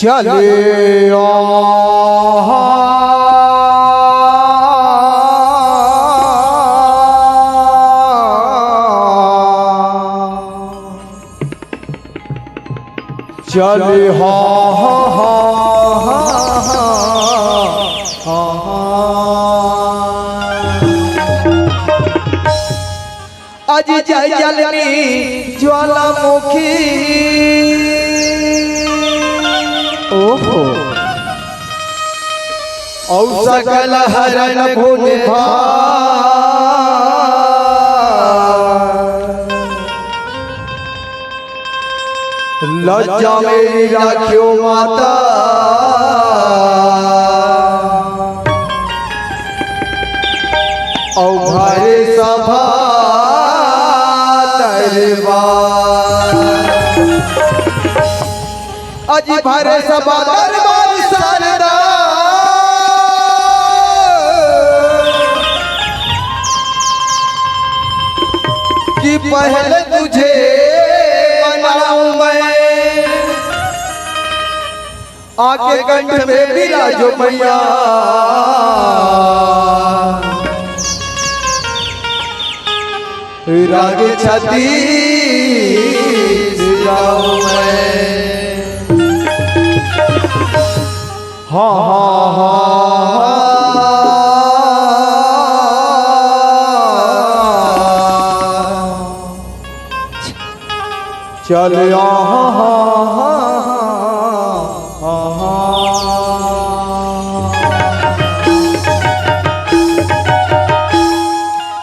चले चले हा हा हा हा हा अज जय जलनी ज्वालामुखी ओहो औ सकल हरण भूमि लज्जा मेरी राखियो माता औ भरे सभा दरबार अज भरे सभा दरबार सरदा कि पहले तुझे मनाऊं मैं आके कंठ में विराजो मैया राग छती जाऊं मैं हाँ हाँ हाँ चल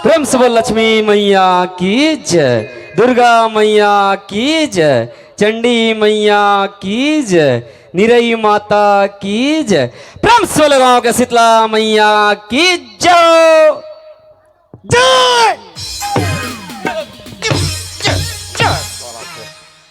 प्रेम से बोल लक्ष्मी मैया की जय, दुर्गा मैया की जय, चंडी मैया की जय, निरई माता की जय, प्रेम से बोल गाँव के शीतला मैया की जय जय।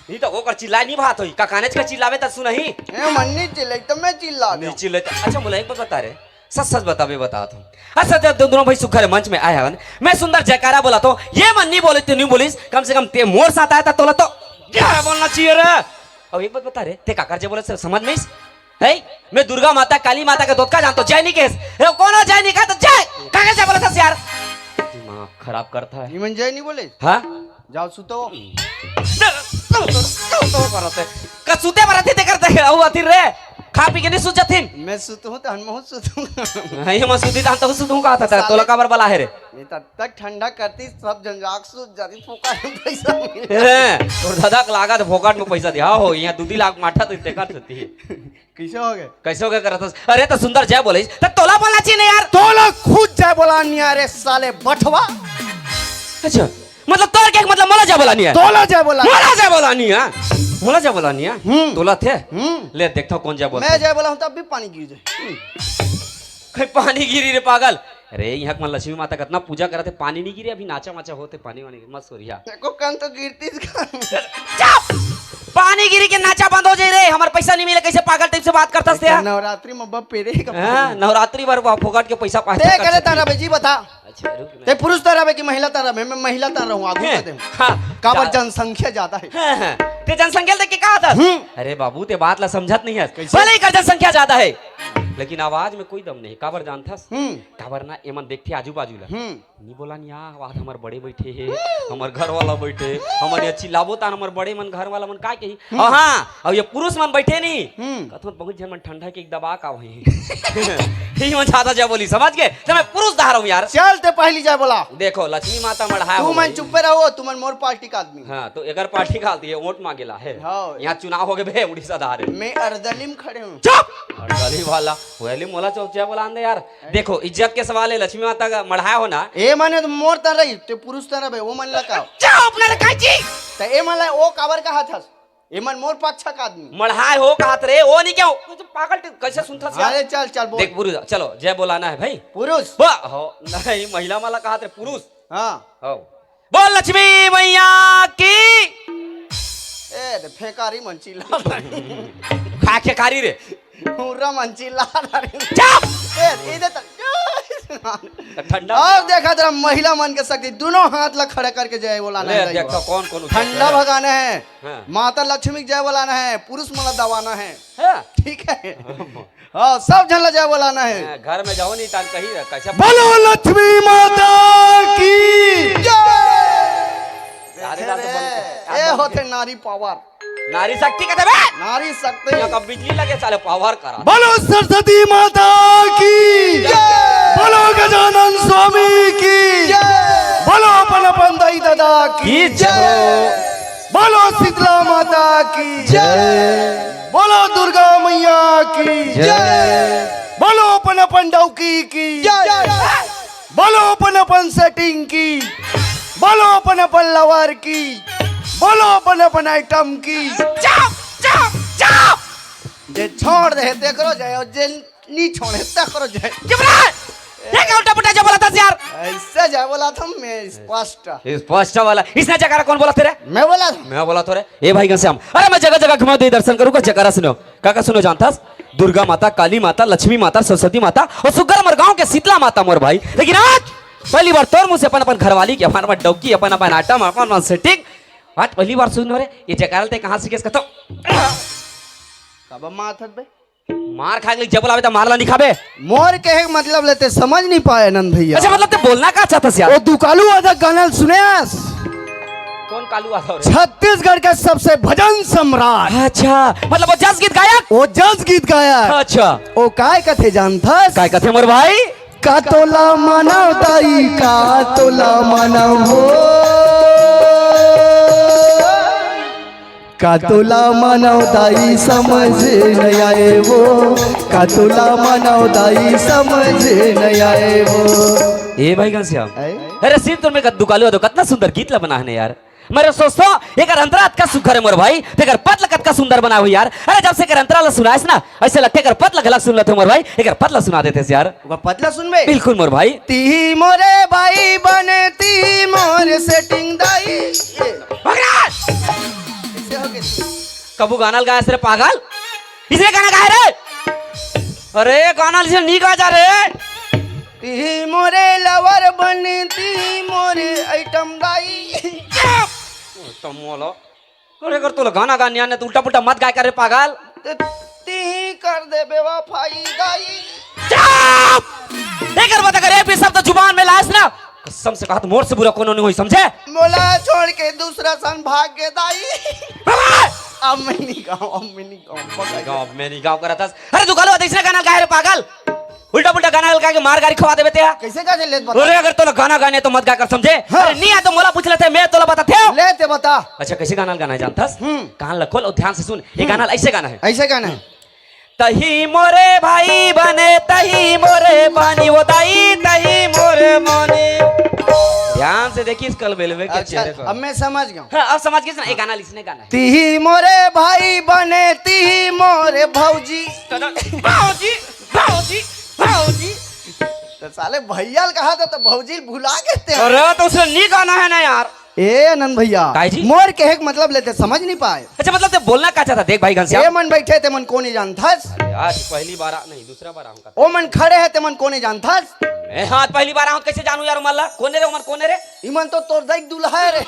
ई तो ओकर चिल्लाए नहीं बात होई का कानेच का चिल्लावे त सुनही ए मन्नी चिल्लाई तो मैं चिल्ला नहीं चिल्लाए अच्छा बोला एक बात बता रे सच सच बतावे बता तुम अच्छा जब दोनों भाई सुखर मंच में आया हन मैं सुंदर जयकारा बोला तो ये मन नहीं बोले तू नहीं बोलिस कम से कम ते मोर साथ आया था तोला तो क्या बोलना चाहिए रे अब एक बात बता रे ते काकर जे बोले समझ में है मैं दुर्गा माता काली माता का दोत का जानता हूं जय नहीं केस कौन हो जय नहीं कहा तो जय काकर जे बोला था यार दिमाग खराब करता है निमन जय नहीं बोले हां जाओ सुतो कसूते बरते ते करते औ अथि रे खा पी के नहीं सुत जथिन मैं सुतो हूं तो हनमो सुतो ये मैं सुती जानता हूं सुतूं का था तोला काबर बला है रे ये तब तक ठंडा करती सब जनजाक सुत जाती फोका पैसा मिले और धधक लागत फोकट में पैसा दिया हो यहां 2 लाख माठा तो इतने कर सकती है कैसे हो गए कैसे हो गया करत अरे तो सुंदर जय बोले तो तोला बोलना चाहिए यार तोला खुद जय बोला नहीं अरे साले बठवा अच्छा मतलब तोर के मतलब मोला जय बोला नहीं है तोला जय बोला मोला जय बोला नहीं है मोला जय बोला नहीं है तोला थे ले देखता हूं कौन जय बोला मैं जय बोला हूं तब भी पानी गिर जाए कहीं पानी गिरी रे पागल अरे यहाँ मन लक्ष्मी माता कितना पूजा करते पानी नहीं गिरे अभी नाचा माचा होते पानी वानी मत सोरिया को कन तो गिरती पानी गिरी के नाचा बंद हो जाए रे हमारे पैसा नहीं मिले कैसे पागल टाइप से बात करता से नवरात्रि में बब पेरे नवरात्रि बार फोकट के पैसा पाते ते करे तारा बेजी बता अच्छा ते पुरुष तारा बे कि महिला तारा बे मैं महिला तारा हूं आगू कहते हैं काबर जनसंख्या ज्यादा है ते जनसंख्या देख के कहा था अरे बाबू ते बात ला समझत नहीं है भले ही कर जनसंख्या ज्यादा है लेकिन आवाज में कोई दम नहीं काबर जानता काबर ना एमन देखते आजू बाजू ला नहीं बोला नहीं आवाज हमार बड़े बैठे है हमार घर वाला बैठे हमार ये चिल्लाबो ता हमार बड़े मन घर वाला मन का कही हां और ये पुरुष मन बैठे नहीं कथन बहुत जन मन ठंडा के एक दबा का वही ही मन ज्यादा जय बोली समझ गए तो मैं पुरुष धा रहा हूं यार चल ते पहली जय बोला देखो लक्ष्मी माता मढ़ाया तू मन चुप रहो तू मन मोर पार्टी का आदमी हां तो अगर पार्टी खालती है वोट मांगेला है यहां चुनाव हो गए बे उड़ीसा धारे मैं अर्दलिम खड़े हूं चुप अर्दली वाला वैली मोला चौक जय बोला दे यार देखो इज्जत के सवाल है लक्ष्मी माता का मढ़ाया हो ना ए माने तो मोर तरह रही ते पुरुष तरह बे वो मन लगा चुप ना काची ते ए मन ला ओ काबर का हाथ ए मन मोर पक्षा का आदमी मढ़ाए हो कहत रे वो नहीं क्यों तू पागल कैसे सुनता से अरे चल चल बोल देख पुरुष चलो जय बोलाना है भाई पुरुष हो नहीं महिला वाला कहत रे पुरुष हां हो बोल लक्ष्मी मैया की ए ते फेकारी मंची ला खा के कारी रे पूरा मंची ला चुप ए इधर तक ठंडा अब देखा तेरा महिला मन के शक्ति दोनों हाथ ला खड़े करके जय बोलाना है देखो कौन कौन ठंडा भगाना है हाँ। माता लक्ष्मी जय बोलाना है पुरुष मला दबाना है हाँ। ठीक है हाँ सब जन ला जय बोलाना है घर में जाओ नहीं तान कही कैसे बोलो लक्ष्मी माता की जय अरे ए होते नारी पावर नारी शक्ति कहते बे नारी शक्ति। यहाँ का बिजली लगे साले पावर करा। बोलो सरस्वती माता की, बोलो गजानन स्वामी की, बोलो पनपन दाई दादा की जय, बोलो शीतला माता की जय, बोलो दुर्गा मैया की जय, बोलो पनपन डौकी की जय, बोलो पनपन सेटिंग की, बोलो पनपन लवर की, बोलो पनपन आइटम की। चुप चुप चुप जे छोड़ दे ते करो जाए और जे नहीं छोड़े ते करो जाए। चुप रह। ये क्या उल्टा पुल्टा जो बोला था यार? ऐसे जाए बोला था मैं स्पष्ट। स्पष्ट वाला इसने जगह कौन बोला तेरे? मैं बोला था। मैं बोला तो रे ए भाई घनश्याम, अरे मैं जगह जगह घुमा दे दर्शन करूंगा। जगह सुनो काका, सुनो जानता दुर्गा माता, काली माता, लक्ष्मी माता, सरस्वती माता और सुगर मर गांव के शीतला माता मोर भाई। लेकिन आज पहली बार तोर मुझसे अपन अपन घरवाली की, अपन अपन डौकी, अपन अपन आटम, अपन सेटिंग आज पहली बार सुन रे। ये जकाल ते कहां से केस कतो कब माथत बे मार खा के जब बोलावे तो मारला नहीं खाबे। मोर कहे के मतलब लेते समझ नहीं पाए आनंद भैया। अच्छा मतलब ते बोलना का चाहता यार? ओ दुकालू आधा गाना सुनेस? कौन कालू आता रे? छत्तीसगढ़ का सबसे भजन सम्राट। अच्छा मतलब वो जस गीत गायक। वो जज गीत गाया। अच्छा ओ काय कथे जानता काय कथे मोर भाई? का तोला मानव दाई, का तोला मानव हो, का तोला मानव दाई समझ न आए वो, का तोला मानव दाई समझ न आए वो। ए भाई घनश्याम, अरे सिर्फ तुम में दुकालू तो कितना सुंदर गीत ला बना है यार। मेरे सोचतो एक अंतरात का सुखर है मोर भाई, तेकर पतल कत का सुंदर बना हुई यार। अरे जब से कर अंतरा ला सुनाइस ना ऐसे लगते कर पतला गला सुन लेते मोर भाई। एक पतला सुना देते यार। पतला सुन बे। बिल्कुल मोर भाई। ती मोरे भाई बने ती मोर सेटिंग दाई। ऐसे हो गए। कबू गाना गाया रे पागल? इसने गाना गाया रे? अरे गाना लिसे नहीं गा जा रे। ती मोरे लवर बने ती मोरे आइटम दाई। तमोलो अरे कर तो गाना गाने आने तो उल्टा पुल्टा मत गाय कर रे पागल। ती कर दे बेवफाई दाई। चुप एक बात करे भी सब तो जुबान में लाश ना। कसम से कहा तो मोर से बुरा कोनो नहीं हुई समझे? मोला छोड़ के दूसरा सन भाग के दाई। अब मैं नहीं गाऊं, अब मैं नहीं गाऊं। गाँव में नहीं गाँव करा था। अरे तू गालो इसने गाना गाया रे पागल। उल्टा पुल्टा गाना गा के मार गाड़ी खवा दे बेटे। कैसे गा ले बता। अरे अगर तो गाना गाने तो मत गा कर समझे? हाँ। अरे नहीं आ तो मोला पूछ लेते मैं तोला बताते हो। लेते बता। अच्छा कैसे गाना गाना है जानतास? कान लखोल और ध्यान से सुन। ये गाना ऐसे गाना है। ऐसे गाना है। तही मोरे भाई बने तही मोरे पानी वो दाई तही मोरे माने। ध्यान से देखिए इस कल बेलवे के अच्छा, चेहरे को। अब मैं समझ गया। हाँ, अब समझ गए ना? ये गाना लिखने गाना है। ती मोरे भाई बने ती मोरे भौजी। भाऊजी भाऊजी भाऊजी। तो साले भैया कहा था तो भौजी भुला गए। अरे तो उसने नहीं गाना है ना यार। ए आनंद भैया काहे जी? मोर कहे के मतलब लेते समझ नहीं पाए। अच्छा मतलब ते बोलना क्या चाहता? देख भाई घनश्याम, ए मन बैठे ते मन को नहीं जानता। अरे आज पहली बार नहीं दूसरा बार आऊंगा। ओ मन खड़े है ते मन को नहीं जानता। मैं हाथ पहली बार आऊं कैसे जानू यार? मल्ला कोने रे उमर कोने रे? इमन तो तोर दाई दूल्हा है रे।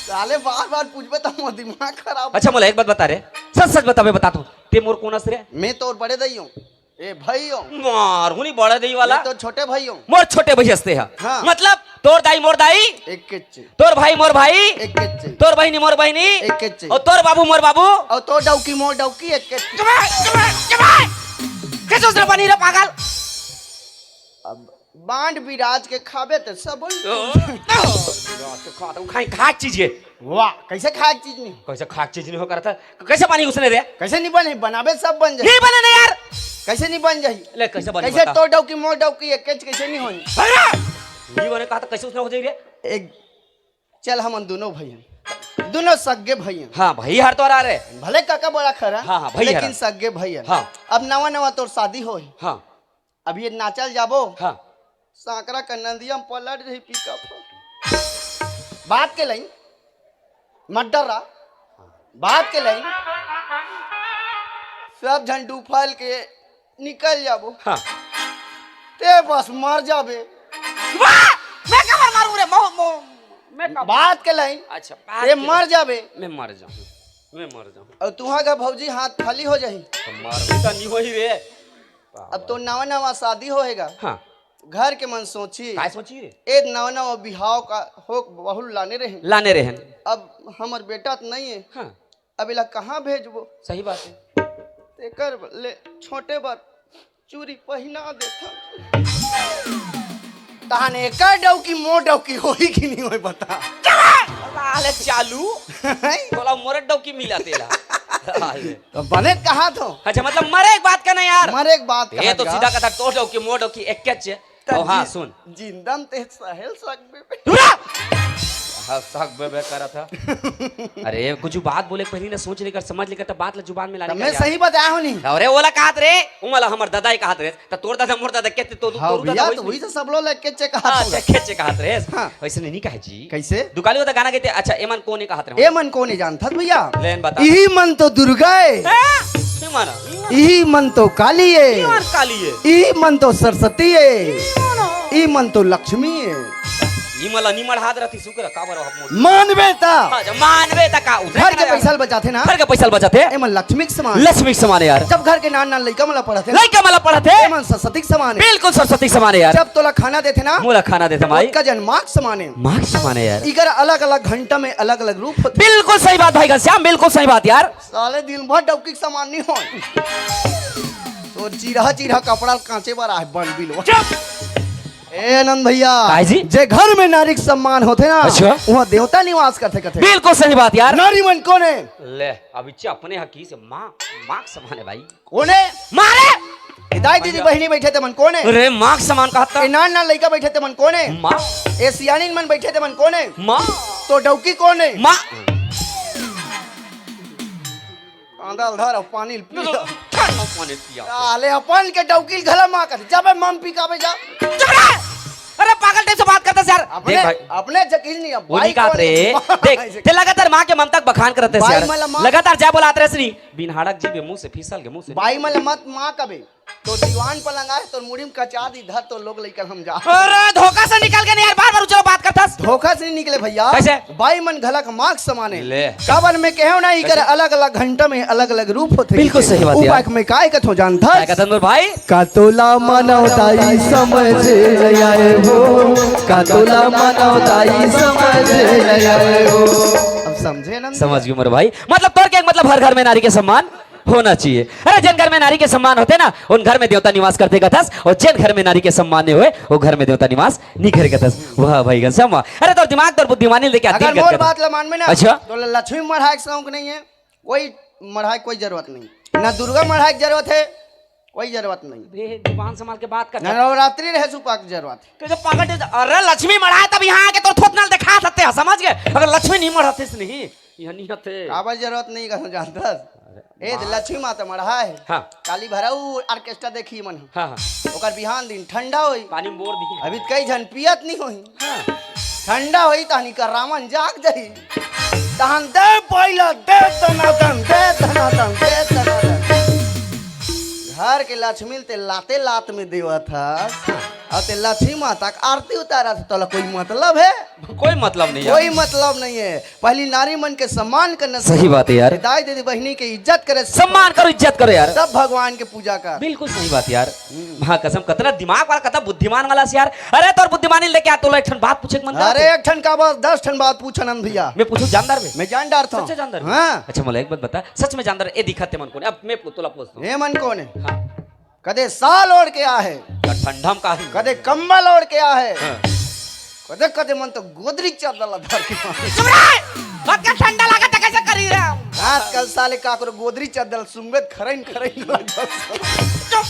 साले बार बार पूछबे तो मोर दिमाग खराब। अच्छा मोला एक बात बता रे, सच सच बता, मैं बता तू ते मोर कोनस रे? मैं तोर बड़े दई हूं। ए भाई हूं। मार हुनी बड़ा देई वाला। मैं तो छोटे भाई हूं। मोर छोटे भाई हंसते हैं। हाँ। मतलब तोर दाई मोर दाई, एक किच्ची तोर भाई मोर भाई, एक किच्ची तोर बहनी मोर बहनी, एक किच्ची और तोर बाबू मोर बाबू। और तो डौकी मोर डौकी एक किच्ची। कैसे उसने बनी रे पागल? अब बांड विराज के खाबे तो सब खाई खाक चीज है। वाह कैसे खाए चीज नहीं। कैसे खाक चीज नहीं हो करता? कैसे पानी उसने रे? कैसे नहीं बने बनाबे सब बन जाए। नहीं बने ना यार। कैसे नहीं बन जाही? ले कैसे बने? कैसे तो डौकी मोर डौकी एक किच कैसे नहीं होई? नहीं बने कहा तो कैसे उसने हो जाई रे? एक चल हम दोनों भैया दोनों सगे भैया। हाँ भाई हर तो आ रहे। भले काका बड़ा खरा। हाँ, हाँ, भैया लेकिन हरा। सगे भैया। हाँ। अब नवा नवा तोर शादी होई। हाँ अब ये नाचल जाबो। हाँ सांकरा का नंदिया में पलट रही पिकअप। बात के लाइन मत डरा। बात के लाइन सब झंडू फल के निकल जाबो। हाँ। ते बस मर जाबे। मैं कमर मारू रे मैं कब? बात के लाइन अच्छा ते मर जाबे। मैं मर जाऊं, मैं मर जाऊं। और तुहा का भौजी हाथ खाली हो जाही। तो मार तो नहीं होई रे। अब तो नवा नवा शादी होएगा। हाँ घर के मन सोची काय सोची रे ए नव नव बिहाव का हो बहुल लाने रहन अब हमर बेटा तो नहीं है हाँ अब इला कहाँ भेजबो सही बात है तेकर ले छोटे बार चूरी पहिना देता तहन एकर डौकी मोर डौकी होई कि नहीं होई बता साले चालू बोला मोरड डौ की मिला तेला साले तो बने कहा तो अच्छा मतलब मरे एक बात का नहीं यार मरे एक बात ये तो सीधा कथा तो डौ की मोर डौ की एक कैच है तो हाँ सुन जिंदम ते सहेल सकबे हाँ सक बे करा था अरे कुछ बात बोले पहले ना सोच लेकर समझ लेकर तो बात ला जुबान में लाने मैं सही बताया हूं नहीं अरे ओला कहत रे उमला हमर दादा कहत रे त तोर दादा मोर दादा केते तो हां तोर भैया दादा तो वही से सब लोग लेके चेक कहा हां केचे कहत रे हाँ। वैसे नहीं कहे जी कैसे दुकाली वाला गाना गाते अच्छा एमन कोने कहत रे ए मन को नहीं जानता भैया लेन बता यही मन तो दुर्गा है नहीं माना यही मन तो काली है यार काली है यही मन तो सरस्वती है यही मन तो लक्ष्मी है निमला निमड़ हाथ रहती शुक्र काबर हम मानवे ता मानवे ता का घर के पैसा बचाते ना घर के पैसा बचाते एमन लक्ष्मी के समान लक्ष्मी के समान है यार जब घर के नान नान लइका मला पढ़ते लइका मला पढ़ते एमन सरस्वती के समान है बिल्कुल सरस्वती के समान है यार जब तोला खाना देते ना मोला खाना देते माई का जन्मार्ग समान है मां के समान है यार इकर अलग अलग घंटा में अलग अलग रूप होते बिल्कुल सही बात भाई घनश्याम बिल्कुल सही बात यार साले दिन भर डबकी के समान नहीं हो तो चिरहा चिरहा कपड़ा कांचे बार आए बन बिल ए आनंद भैया काहे जी? जे घर में नारी के सम्मान होते ना अच्छा। वहाँ देवता निवास करते करते बिल्कुल सही बात यार नारी मन कौन है ले अब इच्छा अपने हकी से माँ माँ के समान है भाई कौन है मारे दाई दीदी बहनी बैठे थे मन कौन है अरे माँ के समान कहता ए नान नान लड़का बैठे थे मन कौन है माँ ए सियानी मन बैठे थे मन कौन है माँ तो डौकी कौन है माँ आंधा उधार पानी पिया पानी पिया साले अपन के डौकी घला मां कर जाबे मम पी काबे जा चुप रह अरे पागल टाइप से बात करता है यार अपने देख भाई अपने यकीन नहीं अब वो नहीं कहत रे देख ते लगातार माँ के ममता बखान करते भाई यार मला माँ- लगातार जय बोलाते रहे सनी बिन हाड़क जी के मुंह से फिसल के मुंह से बाई मल मत मां कबे तो दीवान पर लंगाए तो मुड़ीम कचा दी धर तो लोग लेकर हम जा अरे धोखा से निकल के नहीं यार बार-बार चलो बात करता धोखा से नहीं निकले भैया कैसे? बाई मन घलक मार्क समाने ले। कबर में कहो ना इकर अलग अलग घंटा में अलग अलग रूप होते बिल्कुल सही बात यार। उपाय में काय कथो जानता क्या कहता नूर भाई कातोला मानवताई समझ आए हो कातोला मानवताई समझ आए हो अब समझे ना समझ गई उमर भाई मतलब तोर के मतलब हर घर में नारी के सम्मान होना चाहिए अरे जिन घर में नारी के सम्मान होते ना उन घर में देवता निवास करते कथस और जिन घर में नारी के सम्मान नहीं हुए वो घर में देवता निवास नहीं करे कथस वाह भाई घनश्याम अरे तो दिमाग तो बुद्धिमानी लेके आती अगर मोर बात ला मान में ना अच्छा। तो लक्ष्मी मढ़ाई के शौक नहीं है कोई मढ़ाई कोई जरूरत नहीं ना दुर्गा मढ़ाई की जरूरत है कोई जरूरत नहीं जुबान संभाल के बात कर ना नवरात्रि रहे सुपा की जरूरत है तो जो पागल अरे लक्ष्मी मढ़ाए तब यहाँ आके तो थोत नाल दिखा सकते हैं समझ गए अगर लक्ष्मी नहीं मढ़ाते से नहीं यहाँ नहीं होते काबर जरूरत नहीं कहना जानता ए लक्ष्मी माता मढ़ा है हाँ काली भराऊ ऑर्केस्ट्रा देखी मन हाँ हाँ ओकर बिहान दिन ठंडा होई पानी में बोर दी अभी कई जन पियत नहीं होई हाँ ठंडा होई तहनी कर रामन जाग जाई तहन दे पहिला दे तनातन दे तनातन दे तनातन घर के लक्ष्मी ते लाते लात में देवा था और ते लक्ष्मी माता का आरती उतारा था तो कोई मतलब है कोई मतलब नहीं यार कोई मतलब नहीं है पहली नारी मन के सम्मान करना सही बात है यार दाई दीदी बहनी के इज्जत करे सम्मान करो इज्जत करो यार सब भगवान के पूजा कर बिल्कुल सही बात यार हाँ कसम कतना दिमाग वाला कतना बुद्धिमान वाला से यार अरे तोर बुद्धिमानी लेके आ तो एक ठन बात पूछे के मन अरे एक ठन का बस 10 ठन बात पूछन हम भैया मैं पूछूं जानदार में मैं जान डार था सच्चे जानदार हाँ अच्छा मला एक बात बता सच में जानदार ए दिखते मन को अब मैं तोला पूछता हूं हे मन कौन है हां कदे साल ओढ़ के आ है ठंडा में काहे कदे कंबल ओढ़ के आ है हाँ। कदे कदे मन तो गोदरी चादर धर के चुप रह बात का ठंडा लागत कैसे करी रे आजकल साले काकरो गोदरी चादर सुंगत खरइन खरइन चुप चुप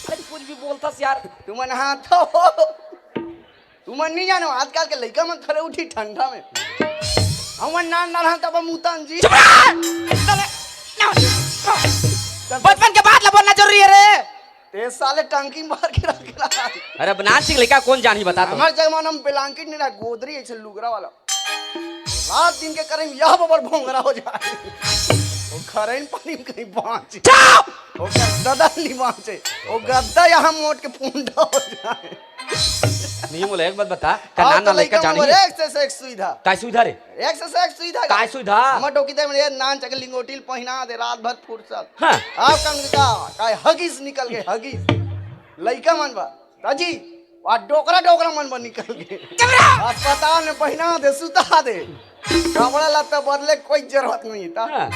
अरे कुछ भी बोलता यार तुमन हाथ हो तुमन नहीं जानो आजकल के लड़का मन खरे उठी ठंडा में हमन नान नान तब मुतन जी चुप रह बचपन के बाद ला बोलना जरूरी है रे ते साले टंकी मार के रख रहा अरे बनारसी लड़का कौन जानी बता तो हमारे जमाना में ब्लैंकेट नहीं रहा गोदरी ऐसे लुगरा वाला रात दिन के करें यह बबर भोंगरा हो जाए वो खरेन पानी में कहीं बाँच वो गद्दा नहीं बाँचे वो गद्दा यहाँ मोट के पूंडा हो जाए नहीं बोले एक बात बता का नाना लड़का जानी एक से एक सुविधा काय सुविधा रे एक से एक सुविधा काय सुविधा हमर टोकी दे में नान चके लिंगोटिल पहिना दे रात भर फुर्सत हां आप कम का काय हगीस निकल गए हगीस लइका मन बा ताजी आ डोकरा डोकरा मन बन निकल गए अस्पताल में पहना दे सुता दे कपड़ा लत्ता बदले कोई जरूरत नहीं था हाँ।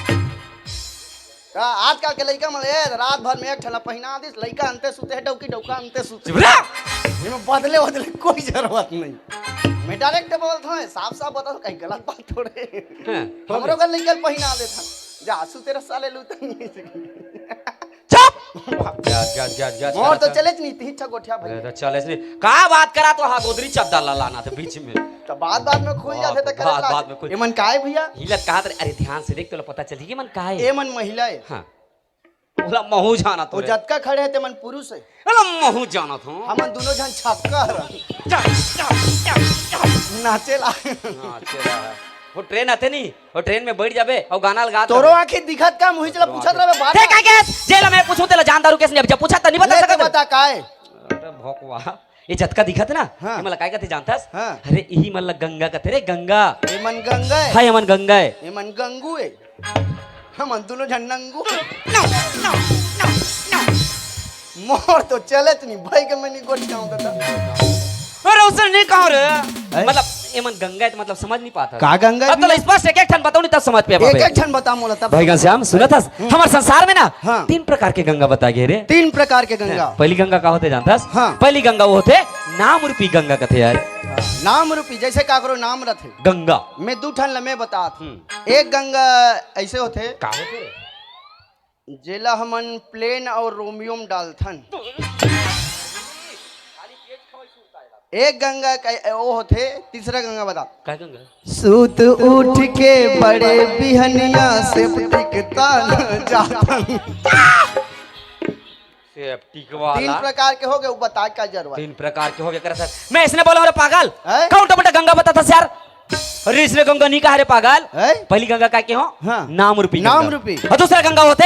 आजकल के लड़का मन रात भर में एक ठला पहना दे लड़का अंते सुते है डौकी डौका अंते सुते चुप रह। इनमें बदले बदले कोई जरूरत नहीं मैं डायरेक्ट बोलता हूँ साफ साफ बता कहीं गलत बात थोड़े हाँ, हमरो का लड़का पहना दे था जा सु तेरा साले लूट नहीं चुप। जा और तो चले नहीं तीन छह गोठिया भाई तो चले से का बात करा तो हाँ गोदरी चपदा लाना था बीच में तो बात में खुल जाते तो बात में खुल- ये मन काय भैया हिलत कहा अरे ध्यान से देख तो पता चली कि मन का है ये मन महिला है हाँ बोला महू जाना तो वो जतका खड़े है ते मन पुरुष है बोला महू जाना था हमन दोनों जन छक्का नाचे ला वो ट्रेन आते नहीं वो ट्रेन में बैठ जाबे और गाना लगा तोरो आंखें दिखत का मुही चला पूछत रहे बात ठीक है क्या जेल में पूछूं तेला जानदारू कैसे नहीं जब पूछा त नहीं बता ले सकत के बता काय अरे भोकवा ये झटका दिखत ना हाँ। ये मला काय कहते जानतास हाँ। अरे यही मतलब गंगा कहते रे गंगा ये मन गंगा है हाय मन गंगा है ये मन गंगू है हमन दोनों जन नंगू मोर तो चले नहीं भाई के मैं नहीं गोठिया हूं अरे उसने नहीं कहा रे मतलब ये मन गंगा है तो मतलब समझ नहीं पाता का गंगा है अब तो स्पष्ट एक ठन बताऊं नहीं तब समझ पे एक एक क्षण बता मोला तब भाई घनश्याम सुना था हमारे संसार में ना हाँ। 3 प्रकार के गंगा बताए गए रे 3 प्रकार के गंगा पहली गंगा का होते जानतास हाँ। पहली गंगा वो होते नाम रूपी गंगा कहते यार नाम रूपी जैसे काकरो नाम रथे गंगा मैं 2 ठन लमे बतात एक गंगा ऐसे होते का होते रे जेला हमन प्लेन और रोमियम डालथन एक गंगा वो होते तीसरा गंगा बता का गंगा सूत उठ के बड़े बिहनिया से टिकतान जातन सेफ्टिक वाला 3 प्रकार के हो गए वो बता का जरूरत 3 प्रकार के हो गए कर सर मैं इसने बोला रे पागल हैं? कौन टमाटा गंगा बता था यार अरे इसने गंगा नहीं कहा रे पागल हैं? पहली गंगा का के हो हाँ। नाम रूपी नाम गंगा। रूपी। और दूसरा गंगा होते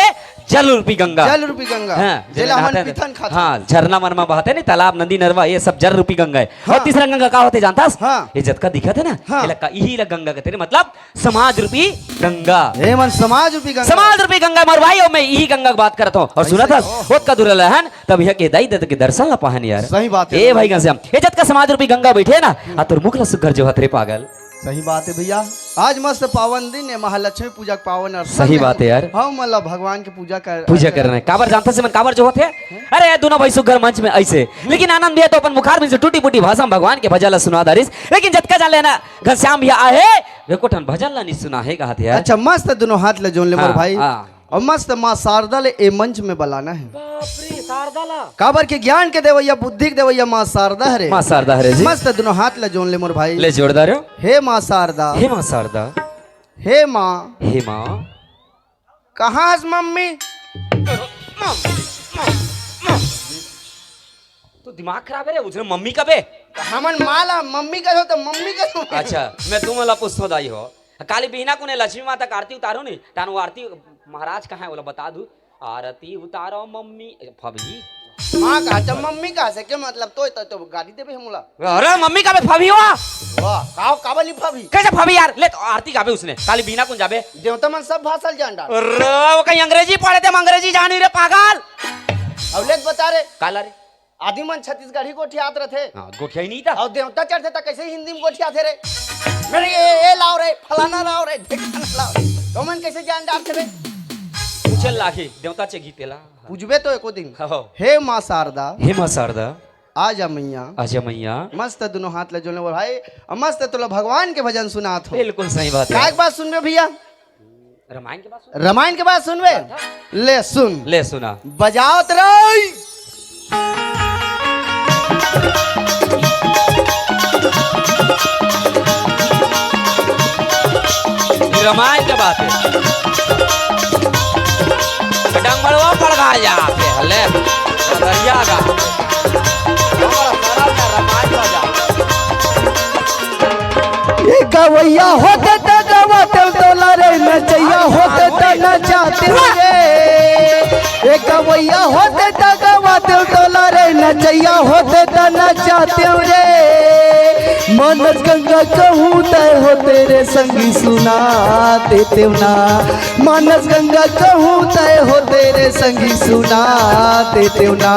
जल रूपी गंगा जल रूपी गंगा हाँ, जेला नहाते हमन हैं। पिथन खाते हाँ झरना मरमा बहते नहीं तालाब नदी नरवा ये सब जल रूपी गंगा है हाँ। और तीसरा गंगा का होते जानतास हाँ। ये जतका दिखा थे ना हाँ। ये लगा यही लग गंगा कहते रे मतलब समाज रूपी गंगा हे मन समाज रूपी गंगा समाज रूपी गंगा मोर भाई और मैं यही गंगा की बात करता हूँ और सुना था बहुत का दुर्लहन तब यह के दाई दत्त के दर्शन ला पाहन यार सही बात है ए भाई घनश्याम ये जत का समाज रूपी गंगा बैठे ना आ तोर मुख ला सुघर जो हतरे पागल सही बात है भैया आज मस्त पावन दिन है महालक्ष्मी पूजा का पावन अवसर सही बात है यार हम मतलब भगवान की पूजा कर रहे हैं काबर जानता से मन काबर जो होते अरे ये दोनों भाई सुघर मंच में ऐसे लेकिन आनंद भी है तो अपन मुखार में से टूटी फूटी भाषा में भगवान के भजन ला सुना दारिस लेकिन जतका जान लेना घनश्याम भैया आहे वे कोठन भजन ला नहीं सुना है कहते यार अच्छा मस्त दोनों हाथ ले जोन ले मोर हाँ, भाई हाँ। और मस्त माँ शारदा ले ए मंच में बुलाना है बाप रे शारदाला काबर के ज्ञान के देवैया बुद्धि के देवैया माँ शारदा है रे मां शारदा हरे जी मस्त दोनों हाथ ले जोन ले मोर भाई ले जोरदार हो हे माँ शारदा हे मां शारदा हे माँ हे मां कहाँ है मम्मी तो दिमाग खराब है रे उसने मम्मी का बे हमन माला मम्मी का हो तो मम्मी का हो अच्छा मैं तुम वाला पुष्प दाई हो काली बिहना को ने लक्ष्मी माता का आरती उतारो नहीं तानो आरती महाराज कहाँ है बोला बता दू आरती उतारो मम्मी फबी माँ कहा तो मम्मी कहा से क्या मतलब तो गाड़ी देबे हमला अरे मम्मी का बे फबी हुआ वाह काव काबली भाभी कैसे फबी यार ले तो आरती गाबे उसने काली बिहना को जाबे देवता मन सब भाषा जान डाल अरे वो कहीं अंग्रेजी पढ़े थे हम अंग्रेजी जानी रे पागल अब लेख बता रे काला रे आदि मन छत्तीसगढ़ी गोठियात रहे हाँ गोठिया ही नहीं था और देवता चढ़ते था कैसे हिंदी में गोठिया थे रे मेरे ये लाओ रे फलाना लाओ रे ढेकाना लाओ तो मन कैसे जान डालते रे पूछल लागे देवता चे गीतेला पूछबे तो एको दिन हो हे माँ शारदा हे मां शारदा आजा मैया आजा मैया मस्त दोनों हाथ ले जोड़ने भाई और मस्त तो लो भगवान के भजन सुनात हो बिल्कुल सही बात क्या है एक बात सुनबे भैया रामायण के बाद रामायण के बाद सुनबे ले सुन ले सुना बजाओ तराई रामायण के बात है डंगरवा पड़ गा जाते हले दरिया गा हमारा सारा का रामायण बजा ये गवैया होते तो गवाते डोला रे नचैया होते तो नचाते रे ये गवैया होते तो गवाते डोला रे नचैया होते तो नचाते रे मनस गंगा कहूँ तय हो तेरे संगी सुना देते ना मानस गंगा कहूँ तय हो तेरे संगी सुना देते ना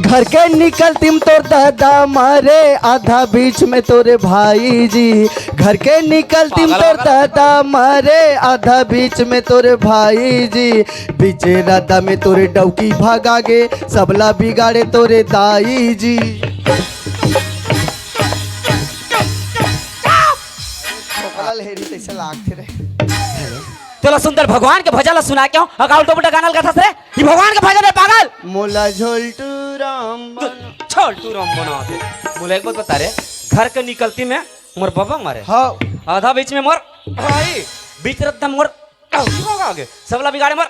घर के निकलती तोर दादा मारे आधा बीच में तोरे भाई जी। घर के निकलती तोर दादा मारे आधा बीच में तोरे भाई जी। बीचे राधा में तोरे डौकी भागागे सबला बिगाड़े तोरे दाई जी। तोला सुंदर भगवान के भजन सुना क्यों अगाउल तो बेटा गाना गाथा रे ये भगवान के भजन है पागल। मोला झोलटू राम छोड़ तू राम बना दे। बोले एक बात बता रे घर के निकलती में मोर बाबा मारे हाँ आधा बीच में मोर भाई बीच रद्दा मोर आगे सबला बिगाड़े मोर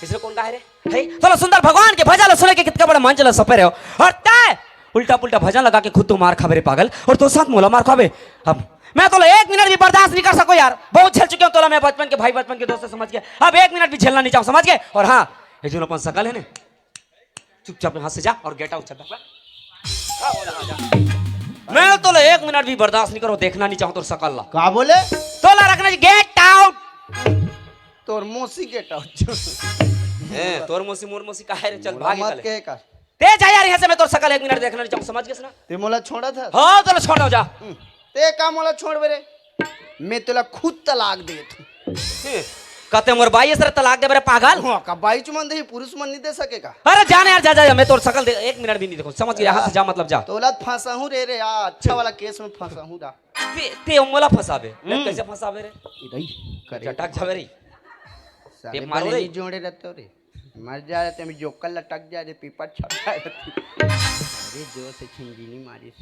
इसलिए कौन गाए रे है तोला सुंदर भगवान के भजन सुने के कितना बड़ा मन चला सफर हो और तय उल्टा पुल्टा भजन लगा के खुद तो मार खावे रे पागल और तो साथ मोला मार खावे। अब मैं तो 1 मिनट भी बर्दाश्त नहीं कर सको यार बहुत झेल चुके हो तोला मैं बचपन के भाई बचपन के दोस्त समझ गए अब 1 मिनट भी झेलना नहीं चाहूँ समझ गए। और हाँ ये जो अपन सकल है ना चुपचाप यहाँ से जा और गेट आउट चल मैं तो 1 मिनट भी बर्दाश्त नहीं करो देखना नहीं चाहूँ तो सकल ला कहा बोले तोला रखना गेट आउट तोर मोसी गेट आउट तोर मोसी मोर मोसी काहे रे चल भाग मत के कर ते जा यार यहाँ से मैं तो सकल 1 मिनट देखना नहीं चाहूँ समझ गए ना ते मोला छोड़ा था हाँ तो छोड़ जा ते का मोला छोड़ बे रे मैं तेला खुद तलाक दे तू कहते मोर बाई सर तलाक दे बरे पागल हाँ का बाई चुमन दे पुरुष मन नहीं दे सकेगा। अरे जाने यार जा मैं तो सकल 1 मिनट भी नहीं देखो समझ गया यहाँ से जा मतलब जा तोला फंसा हूँ रे यार अच्छा वाला केस में फंसा हूँ दा ते मोला फंसाबे कैसे फंसाबे रे इधर करे चटक जावे रे सारे मारो रे जोड़े रहते हो रे मर जा रहे थे जोकल लटक जा रे पीपर छप अरे जोर से छिंगीनी मारी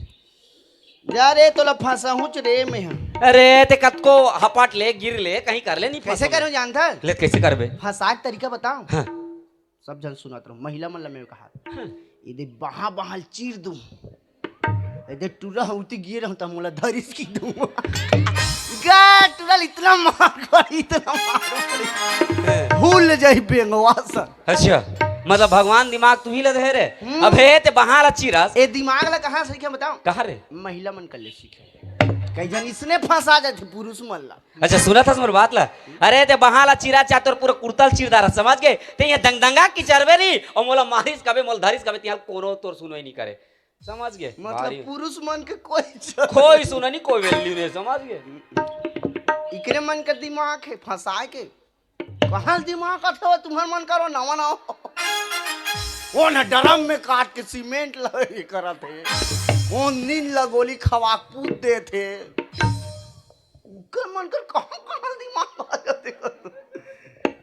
जा रे तोला फंसा हूँ रे मैं अरे ते कत को हपाट ले गिर ले कहीं कर ले नहीं कैसे करूँ जानता ले कैसे करबे फंसा तरीका बताओ हाँ। सब जन सुना तो महिला मन में कहा इधे बहा बहाल चीर दूं इधे टूरा होती गिर रहूं तो मोला धरिस की दूं गा टूरा इतना मार भूल जाई बेंगवा सा। अच्छा मतलब भगवान दिमाग तू ही ले दे रे अब हे ते बहाल चीरस ए दिमाग ला कहां सीखे बताओ कहां रे महिला मन कर ले सीखे कई जन इसने फंसा जाते पुरुष मन ला। अच्छा सुना था मोर बात ला अरे ते बहाल चीरा चातुर पूरा कुर्तल चीरदार समझ गए ते ये दंगदंगा की चरबे नी और मोला मारिस कबे मोल धरिस कबे तिहां कोनो तोर सुनो ही नहीं करे समझ गए मतलब पुरुष मन के कोई सुना नहीं कोई वैल्यू नहीं समझ गए इकरे मन का दिमाग है फंसा के कहाँ दिमाग का था तुम्हारा मन करो नवा ना वो न ड्रम में काट के सीमेंट लगे करा थे वो नींद लगोली खवा कूद दे थे उकर मन कर कहाँ दिमाग आ जाते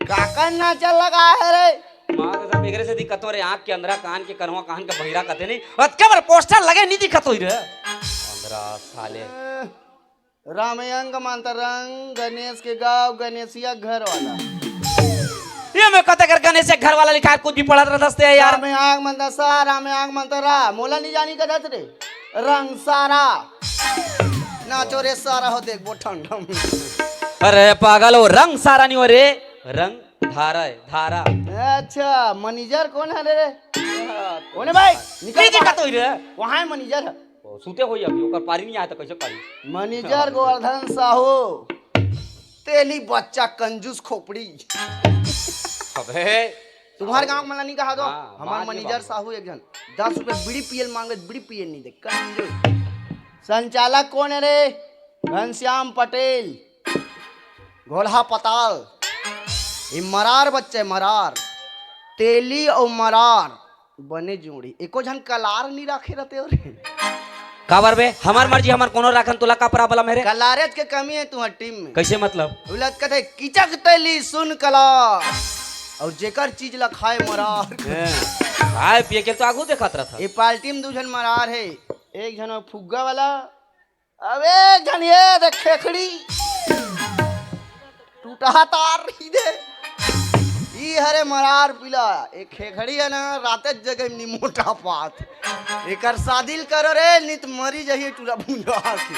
काका ना चल लगा है रे मां कसम बिगरे से दिक्कत हो रे आंख के अंदर कान के करवा कान का बहिरा कहते नहीं और केवल पोस्टर लगे नहीं दिखत होई रे अंदर साले रामयंग मानता रंग गणेश के गांव गणेशिया घर वाला ये मैं कहते कर गणेश के घर वाला लिखा है कुछ भी पढ़ा रहा दस्ते है यार रामयंग मानता सा रामयंग मानता रा मोला नहीं जानी का दस रे रंग सारा नाचो रे सारा हो देख वो ठंडा में अरे पागल हो रंग सारा नहीं हो रे रंग धारा है धारा। अच्छा मैनेजर कौन है रे कौन है भाई निकल दिक्कत होई रे वहां है मैनेजर है सूते होई अभी ओकर पारी नहीं आया तो कैसे पारी मैनेजर गोवर्धन साहू तेली बच्चा कंजूस खोपड़ी अबे तुम्हारे गांव में नहीं कहा दो हाँ, हमारे मैनेजर साहू एक जन 10 रुपए बीड़ी पियल मांगे बीड़ी पियल नहीं दे कंजूस। संचालक कौन है रे घनश्याम पटेल घोलहा पताल ये मरार बच्चे मरार तेली और मरार बने जोड़ी एको जन कलार नहीं रखे रहते हो रे काबर बे हमार मर्जी हमार कोनो राखन तुला का परा मेरे कलारेज के कमी है तुम्हारी टीम में कैसे मतलब उलट कहते किचक तेली सुन कला और जेकर चीज ला खाए मरार खाए पिए के तो आगू देखत रहा था ये पार्टी में 2 जन मरार है एक जन फुग्गा वाला अब एक जन ये देख खेखड़ी टूटा तार ही दे ई हरे मरार पिला एक खेखड़ी है ना रात जगह नी मोटा पात एकर शादी करो रे नित मरी जही टूरा भूंजा के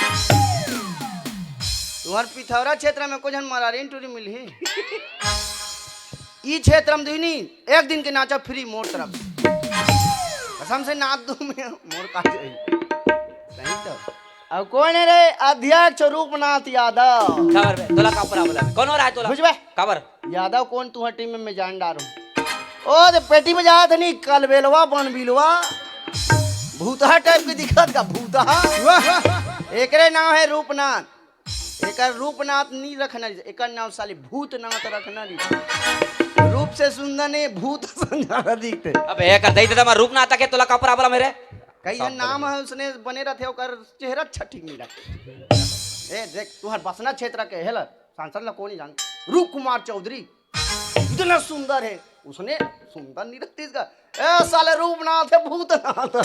तुम्हार पिथौरा क्षेत्र में को जन मरारीन टूरी मिली ई क्षेत्र में दुनी एक दिन के नाचा फ्री मोर तरफ कसम से नाच दू में मोर का जाई सही तो अब कौन है रे अध्यक्ष रूपनाथ यादव खबर बे तोला का परा बोला कौन हो रहा है तोला बुझबे खबर यादव कौन तुम्हारी टीम में मैं जान डार हूं ओ तो पेटी में जात नहीं कलबेलवा बन बिलवा भूतहा टाइप की दिखत का भूतहा एकरे नाम है रूपनाथ एकर रूपनाथ नहीं रखना एकर नाम साली भूतनाथ रखना नहीं रूप से सुंदर नहीं भूत संजारा दिखते अबे एकर दई दे रूप ना आता के तोला का प्रॉब्लम है रे कई जन नाम है उसने बने रहते ओकर चेहरा अच्छा ठीक नहीं लगता ए देख तुम्हार बसना क्षेत्र के हेला सांसद ला कौन जान रूप कुमार चौधरी इतना सुंदर है उसने सुंदर नहीं रखती इसका ए साले रूपनाथ है भूतनाथ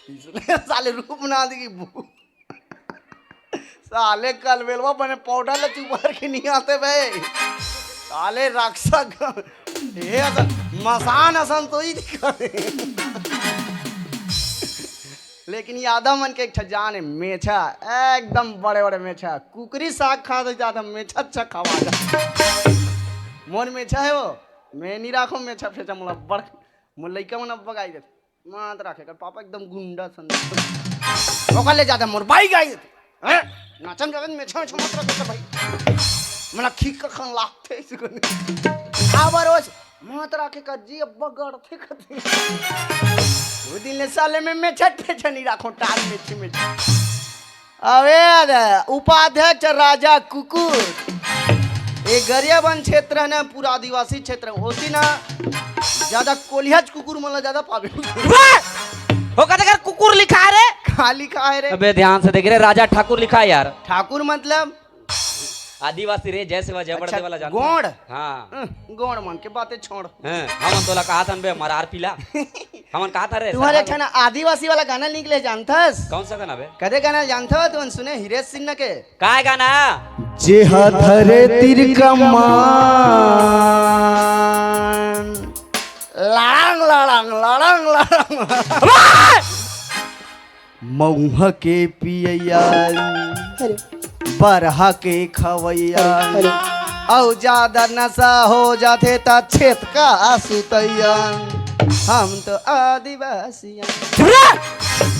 इसने साले रूपनाथ की भूत साले कलबेलवा बने पाउडर ला चुपार के नहीं आते भाई साले राक्षस ये मसान असन तो ही दिखाते लेकिन यादव मन के एक जान है मेछा एकदम बड़े बड़े मेछा कुकरी साग खा दे जाता मेछा अच्छा खावा जा मोर मेछा है वो मैं नहीं राखो मेछा फेचा मुला बड़ मुलैका मन बगाई दे मात राखे कर पापा एकदम गुंडा सन ओका ले जाता मोर बाई गाई हैं नाचन गगन मेछा मेछा मत रखो भाई मना खीक का खन लागते इसको आवर रोज मात राखे कर जी अब्बा गड़थे कते वो दिन ले साले में मैं छट पे नहीं राखो टाल में अबे उपाध्यक्ष राजा कुकुर ये गरियाबंद क्षेत्र है ना पूरा आदिवासी क्षेत्र होती ना ज्यादा कोलिहज कुकुर मतलब ज्यादा पावे हो कहते कर कुकुर लिखा है रे कहा लिखा है रे अबे ध्यान से देख रे राजा ठाकुर लिखा है यार ठाकुर मतलब आदिवासी रे जैसे वह जय बढ़ते वाला जानते गोंड हाँ गोंड मन के बातें छोड़ हमन तोला कहा था बे मरार पीला हमन कहा था रे तुम्हारे अच्छा ना आदिवासी वाला गाना निकले जानथस कौन सा गाना बे कदे गाना जानथो तुम सुने हिरेश सिन्हा के काय गाना जे हथरे तिर कमान लांग लांग लांग लांग मऊह के पियैया बरहा के खवैया औ ज्यादा नशा हो जाते ता छेत का सुतैया हम तो आदिवासी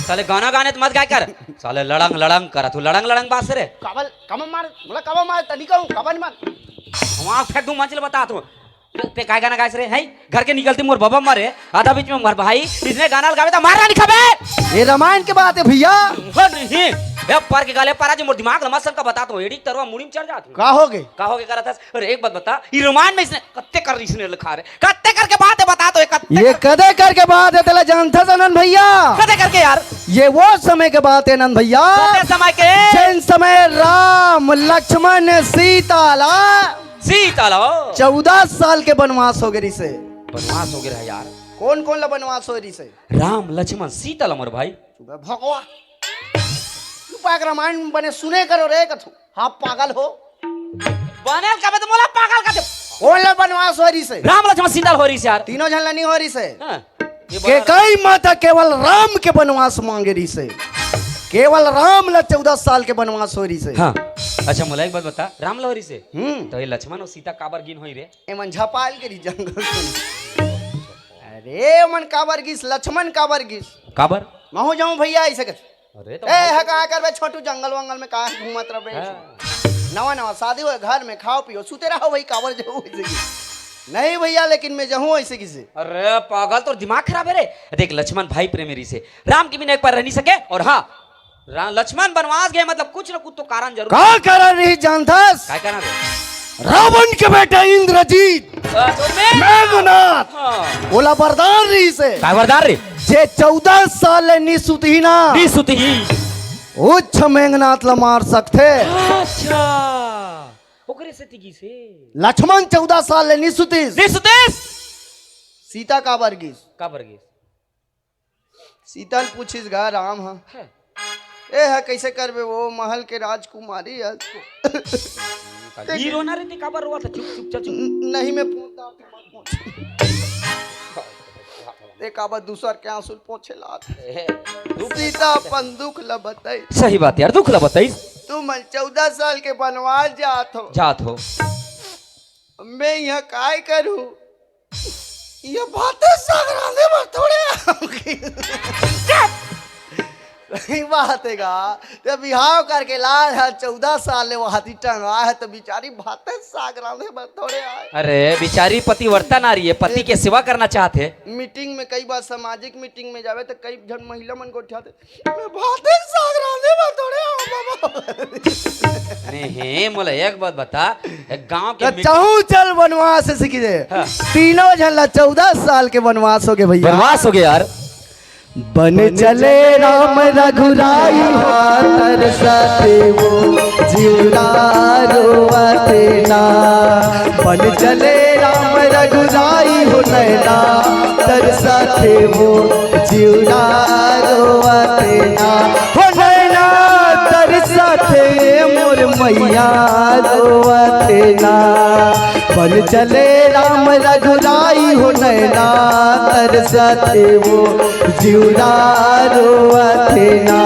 साले गाना गाने तो मत गाय कर साले लड़ंग लड़ंग कर तू लड़ंग लड़ंग बात से रे काबल कम मार बोला कब मार तनिका हूं कबन मार वहां फेंक दूं मंचल बता तू पे काय गाना गाइस रे है घर के निकलते मोर बाबा मारे आधा बीच में मर भाई इसने गाना लगावे तो मारना नहीं खबे ये रामायण के बात है भैया नहीं बे पर के गाले पारा जो मोर दिमाग लमसन का बता तो एडिक तरवा मुड़ी में चढ़ जात का होगे करा था अरे एक बात बता ये रोमान में इसने कत्ते कर इसने लिखा रे कत्ते करके बात है बता तो ये कदे करके बात है तेला जानता सनन भैया कत्ते करके यार ये वो समय के बात है नंद भैया समय के जिन समय राम लक्ष्मण सीता 14 साल के वनवास हो गई से वनवास हो गया यार कौन कौन ला वनवास हो रही से राम लक्ष्मण सीता अमर भाई भगवा तू पाक रामायण बने सुने करो रे कथु हाँ पागल हो बनेल का तो मोला पागल का कौन ला वनवास हो रही से राम लक्ष्मण सीता हो रही से यार तीनों झलना नहीं हो रही से के कई माता केवल राम के वनवास मांगे रही से केवल राम ला 14 साल के वनवास हो रही से हाँ अच्छा मोला एक बात बता राम लोहरी से तो ये लक्ष्मण और सीता काबर गिन होई रे एमन झपाल के री जंगल अरे मन काबर गिस लक्ष्मण काबर गिस काबर महू जाऊं भैया ऐसे कर अरे तो ए हका करबे छोटू जंगल वंगल में काहे घूमत रहबे नवा नवा शादी हो घर में खाओ पियो सुते रहो भाई काबर जाओ ऐसे की नहीं भैया लेकिन मैं जाऊं ऐसे किसे अरे पागल तो दिमाग खराब है रे देख लक्ष्मण भाई प्रेमी से राम की बिना एक बार रह नहीं सके और हाँ लक्ष्मण बनवास गए मतलब कुछ न कुछ तो कारण जरूर का कारण नहीं जानथस काय कारण रे रावण के बेटा इंद्रजीत मेघनाथ बोला वरदान रही से काय वरदान रे जे 14 साल निसुती ना निसुती उच्च मेघनाथ ला मार सकते अच्छा ओकरे से तिगी से लक्ष्मण 14 साल निसुतीस निसुतीस सीता का बरगिस का बरगिस सीता ने पूछिस गा राम हाँ ए है कैसे करबे वो महल के राजकुमारी है हीरो ना रहते काबर रोवा था चुप चुप चुप नहीं मैं एक आबा दूसर के आंसू पोछे लात सीता अपन दुख ल बताई सही बात यार दुख ल बताई तुम 14 साल के बनवास जात हो मैं यहाँ काय करूं ये बातें सगराने में थोड़े रही बात है गा ते बिहाव करके लाए है 14 साल ले वो हाथी टंगा है तो बेचारी भाते साग रांधे में थोड़े आए। अरे बेचारी पतिव्रता नारी है, पति के सेवा करना चाहते हैं। मीटिंग में कई बार सामाजिक मीटिंग में जावे तो कई जन महिला मन को उठाते मैं भाते साग रांधे में थोड़े आओ बाबा। नहीं मोला एक बात बता, एक गांव के चाहू चल वनवास से सीखी दे। हाँ। तीनों झल्ला 14 साल के वनवास हो गए भैया। वनवास हो गया यार। बन चले राम रघुराई तरसते वो जीवना रोवते ना। बन चले राम रघुराई हो नैना तरसते वो जीवना रोवते ना। हो नैना तरसते मोर मैया रोवते ना। बन चले राम रघुराई हो नैना तरसते वो जीवना रोवते ना।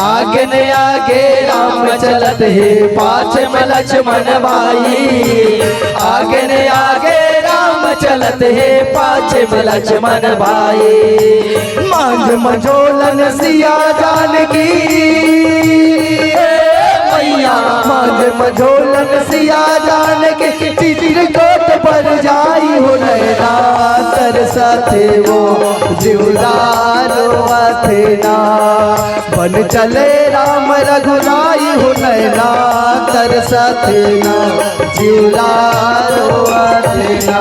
आगे न आगे राम चलत है पाछे में लक्ष्मण भाई। आगे न आगे राम चलत है पाछे में लक्ष्मण भाई। मांझ मझोलन सिया जानकी मैया। मांझ मझोलन सिया जानकी चित्रकोट पर जाई हो नैना तरसते वो जीवना रोवते ना। बन चले राम रघुराई हो नैना तरसते ना जीवना रोवते ना।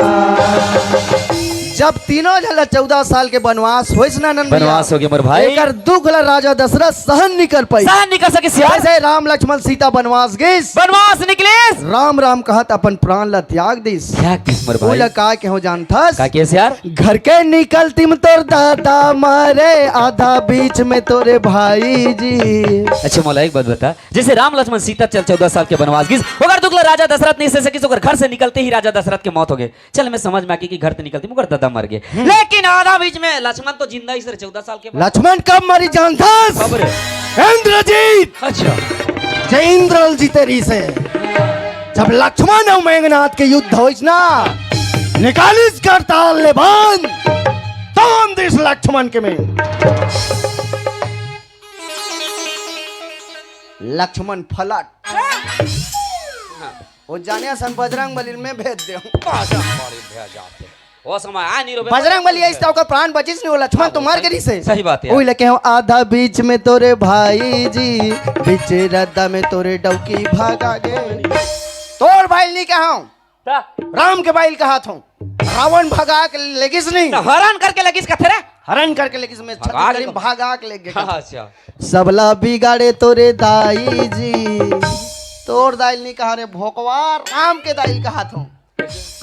जब तीनों झला 14 साल के वनवास होइस ना नंद भैया। वनवास हो गया मोर भाई। एकर दुख ला राजा दशरथ सहन निकल पाई। सहन निकल सके यार। जैसे राम लक्ष्मण सीता वनवास गइस वनवास निकलेस राम राम कहत अपन प्राण ला त्याग दिस। क्या किस मोर भाई? बोला का के हो जानथस का कैसे यार? घर के निकलती में तोर दादा मारे आधा बीच में तोरे भाई जी। अच्छा मोला एक बात बता, जैसे राम लक्ष्मण सीता चल 14 साल के वनवास गिस ओकर दुख ला राजा दशरथ नहीं सह सकिस। ओकर घर से निकलते ही राजा दशरथ के मौत हो गए। चल मैं समझ में आके कि घर से निकलती मगर दादा मर गए, लेकिन आधा बीच में लक्ष्मण तो जिंदा ही सर 14 साल के बाद। लक्ष्मण कब मरी जानथस? खबर है? इंद्रजीत। अच्छा जय इंद्रल जी तेरी से जब लक्ष्मण और मेघनाथ के युद्ध होइस ना निकालिस करताल ले बांध तोन दिस लक्ष्मण के में। लक्ष्मण फलट वो जाने सन बजरंग बली में भेज दे। वो समय आ नहीं रो बजरंग बली ऐसा का प्राण बचिस नहीं वो लक्ष्मण तो मर गई से। सही बात है ओई लेके हो आधा बीच में तोरे भाई जी बीच रद्दा में तोरे डौकी भागा गे। तोर भाई नहीं कहा राम के भाई कहा था रावण भगा के लेगिस नहीं हरण करके लगिस कथे रे। हरण करके लेगिस में छत्तीसगढ़ी भागा के ले गए। अच्छा सबला बिगाड़े तोरे दाई जी। तोर दाइल नहीं कहा रे भोकवा राम के दाइल कहा था।